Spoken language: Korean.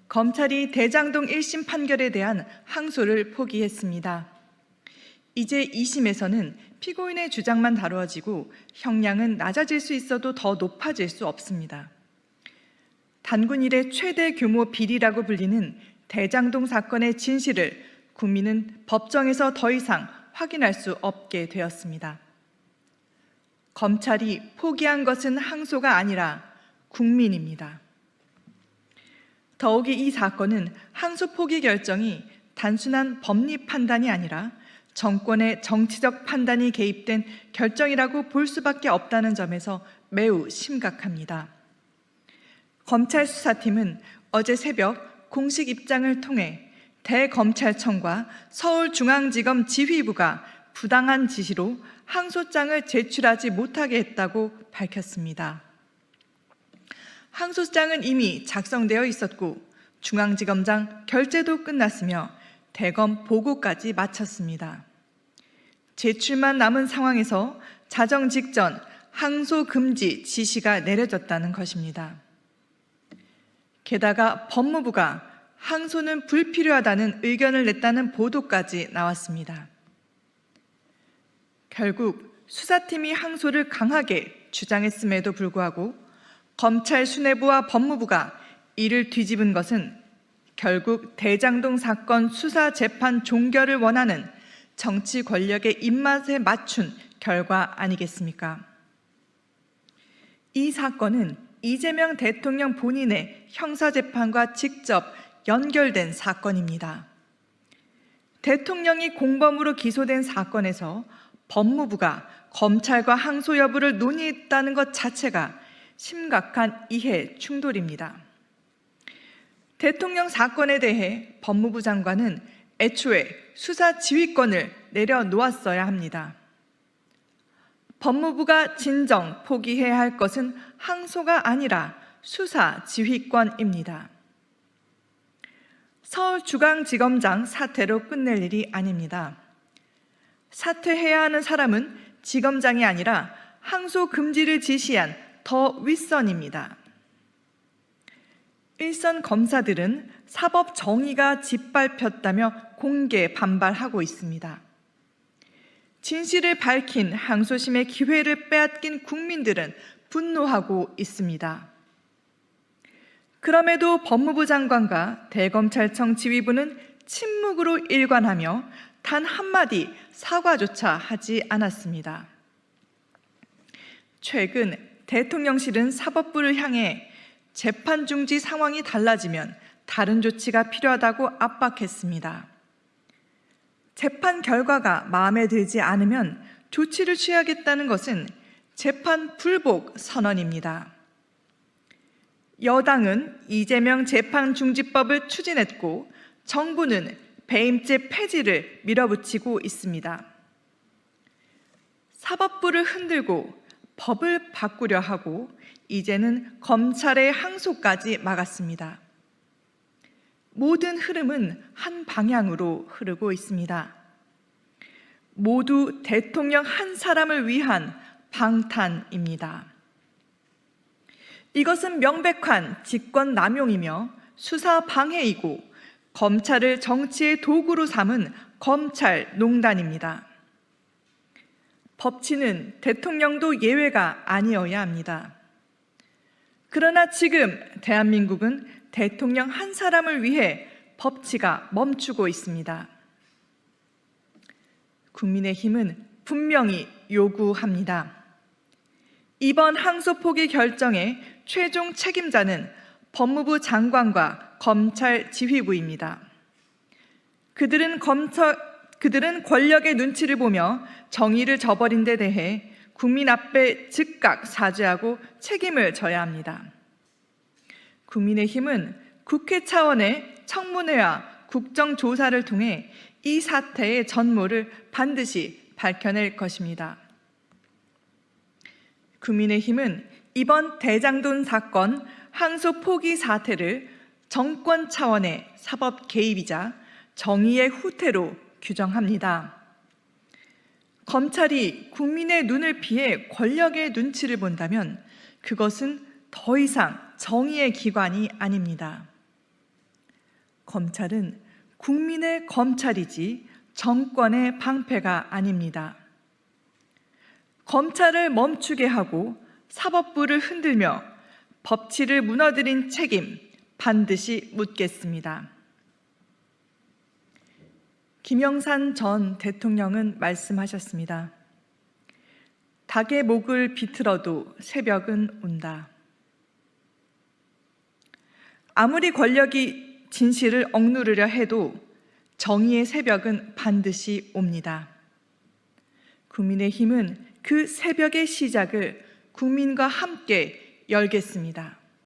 검찰이 대장동 1심 판결에 대한 항소를 포기했습니다. 이제 2심에서는 피고인의 주장만 다루어지고 형량은 낮아질 수 있어도 더 높아질 수 없습니다. 단군 이래 최대 규모 비리라고 불리는 대장동 사건의 진실을 국민은 법정에서 더 이상 확인할 수 없게 되었습니다. 검찰이 포기한 것은 항소가 아니라 국민입니다. 더욱이 이 사건은 항소 포기 결정이 단순한 법리 판단이 아니라 정권의 정치적 판단이 개입된 결정이라고 볼 수밖에 없다는 점에서 매우 심각합니다. 검찰 수사팀은 어제 새벽 공식 입장을 통해 대검찰청과 서울중앙지검 지휘부가 부당한 지시로 항소장을 제출하지 못하게 했다고 밝혔습니다. 항소장은 이미 작성되어 있었고 중앙지검장 결재도 끝났으며 대검 보고까지 마쳤습니다. 제출만 남은 상황에서 자정 직전 항소 금지 지시가 내려졌다는 것입니다. 게다가 법무부가 항소는 불필요하다는 의견을 냈다는 보도까지 나왔습니다. 결국 수사팀이 항소를 강하게 주장했음에도 불구하고 검찰 수뇌부와 법무부가 이를 뒤집은 것은 결국 대장동 사건 수사 재판 종결을 원하는 정치 권력의 입맛에 맞춘 결과 아니겠습니까? 이 사건은 이재명 대통령 본인의 형사재판과 직접 연결된 사건입니다. 대통령이 공범으로 기소된 사건에서 법무부가 검찰과 항소 여부를 논의했다는 것 자체가 심각한 이해 충돌입니다. 대통령 사건에 대해 법무부 장관은 애초에 수사 지휘권을 내려놓았어야 합니다. 법무부가 진정 포기해야 할 것은 항소가 아니라 수사 지휘권입니다. 서울중앙지검장 사퇴로 끝낼 일이 아닙니다. 사퇴해야 하는 사람은 지검장이 아니라 항소 금지를 지시한 더 윗선입니다. 일선 검사들은 사법 정의가 짓밟혔다며 공개 반발하고 있습니다. 진실을 밝힌 항소심의 기회를 빼앗긴 국민들은 분노하고 있습니다. 그럼에도 법무부 장관과 대검찰청 지휘부는 침묵으로 일관하며 단 한마디 사과조차 하지 않았습니다. 최근 대통령실은 사법부를 향해 재판 중지 상황이 달라지면 다른 조치가 필요하다고 압박했습니다. 재판 결과가 마음에 들지 않으면 조치를 취하겠다는 것은 재판 불복 선언입니다. 여당은 이재명 재판중지법을 추진했고 정부는 배임죄 폐지를 밀어붙이고 있습니다. 사법부를 흔들고 법을 바꾸려 하고 이제는 검찰의 항소까지 막았습니다. 모든 흐름은 한 방향으로 흐르고 있습니다. 모두 대통령 한 사람을 위한 방탄입니다. 이것은 명백한 직권 남용이며 수사 방해이고 검찰을 정치의 도구로 삼은 검찰 농단입니다. 법치는 대통령도 예외가 아니어야 합니다. 그러나 지금 대한민국은 대통령 한 사람을 위해 법치가 멈추고 있습니다. 국민의힘은 분명히 요구합니다. 이번 항소 포기 결정의 최종 책임자는 법무부 장관과 검찰 지휘부입니다. 그들은 권력의 눈치를 보며 정의를 저버린 데 대해 국민 앞에 즉각 사죄하고 책임을 져야 합니다. 국민의힘은 국회 차원의 청문회와 국정조사를 통해 이 사태의 전모를 반드시 밝혀낼 것입니다. 국민의힘은 이번 대장동 사건 항소 포기 사태를 정권 차원의 사법 개입이자 정의의 후퇴로 규정합니다. 검찰이 국민의 눈을 피해 권력의 눈치를 본다면 그것은 더 이상 정의의 기관이 아닙니다. 검찰은 국민의 검찰이지 정권의 방패가 아닙니다. 검찰을 멈추게 하고 사법부를 흔들며 법치를 무너뜨린 책임 반드시 묻겠습니다. 김영삼 전 대통령은 말씀하셨습니다. 닭의 목을 비틀어도 새벽은 온다. 아무리 권력이 진실을 억누르려 해도 정의의 새벽은 반드시 옵니다. 국민의힘은 그 새벽의 시작을 국민과 함께 열겠습니다.